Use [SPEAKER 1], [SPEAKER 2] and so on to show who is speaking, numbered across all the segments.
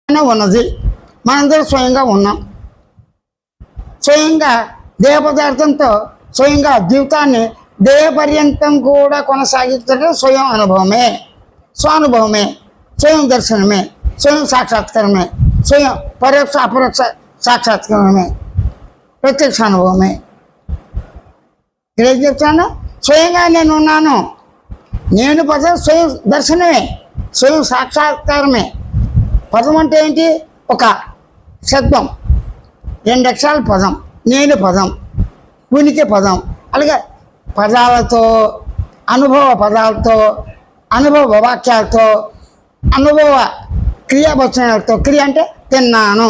[SPEAKER 1] ఉన్నది. మనందరూ స్వయంగా ఉన్నాం. స్వయంగా దేహ పదార్థంతో స్వయంగా జీవితాన్ని దేహ పర్యంతం కూడా కొనసాగించడం స్వయం అనుభవమే, స్వానుభవమే, స్వయం దర్శనమే, స్వయం సాక్షాత్కారమే, స్వయం పరోక్ష అపరోక్ష సాక్షాత్కారమే, ప్రత్యక్ష అనుభవమే. ఏం చెప్తాను? స్వయంగా నేను ఉన్నాను. నేను పదం స్వయం దర్శనమే, స్వయం సాక్షాత్కారమే. పదం అంటే ఏంటి? ఒక శబ్దం, 2 అక్షరాల పదం, నేను పదం, ఉనికి పదం. అలాగే పదాలతో, అనుభవ పదాలతో, అనుభవ వాక్యాలతో, అనుభవ క్రియావచనాలతో. క్రియ అంటే తిన్నాను,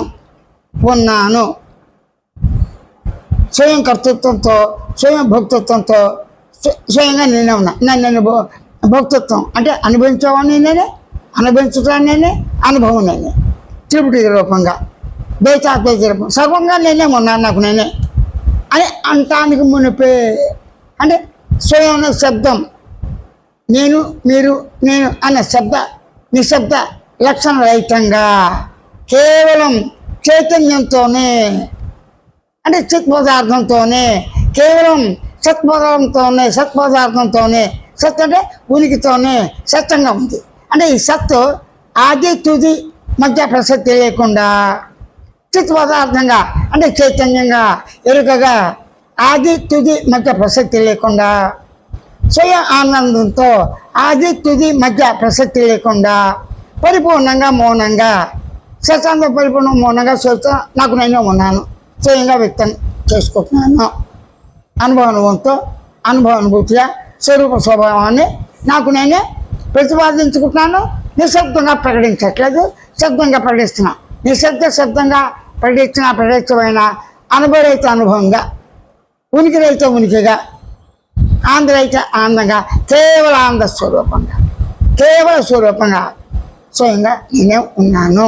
[SPEAKER 1] ఉన్నాను. స్వయం కర్తృత్వంతో, స్వయం భోక్తృత్వంతో స్వయంగా నేనే ఉన్నా. నేను భోక్తృత్వం అంటే అనుభవించేవాడిని నేనే, అనుభవించడాన్ని నేనే, అనుభవం నేనే. త్రిపుటి రూపంగా, ద్వైతాద్వైత రూపం, సర్వంగా నేనే ఉన్నాను, నాకు నేనే అని అంటానికి మునిపే. అంటే స్వయం శబ్దం, నేను, మీరు, నేను అనే శబ్ద నిశ్శబ్ద లక్షణ రహితంగా కేవలం చైతన్యంతోనే, అంటే చిత్ పదార్థంతోనే, కేవలం సత్పదార్థంతోనే, సత్ అంటే ఉనికితోనే సత్యంగా ఉంది. అంటే ఈ సత్తు ఆది తుది మధ్య ప్రసక్తి లేకుండా చిత్ పదార్థంగా, అంటే చైతన్యంగా, ఎరుకగా, ఆది తుది మధ్య ప్రసక్తి లేకుండా, స్వయం ఆనందంతో ఆది తుది మధ్య ప్రసక్తి లేకుండా పరిపూర్ణంగా మౌనంగా, స్వచ్ఛంద పరిపూర్ణ మౌనంగా స్వచ్ఛ నాకు నేనే ఉన్నాను, స్వయంగా వ్యక్తం చేసుకుంటున్నాను. అనుభవంతో, అనుభూతిగా స్వరూప స్వభావాన్ని నాకు నేనే ప్రతిపాదించుకుంటున్నాను. నిశ్శబ్దంగా ప్రకటించట్లేదు, శబ్దంగా ప్రకటిస్తున్నాను. శబ్దంగా ప్రకటించమైన అనుభవరహిత అనుభవంగా, ఉనికి రహిత ఉనికిగా, ఆనందరహిత ఆనందంగా, కేవల ఆనంద స్వరూపంగా, కేవల స్వరూపంగా స్వయంగా నేనే ఉన్నాను.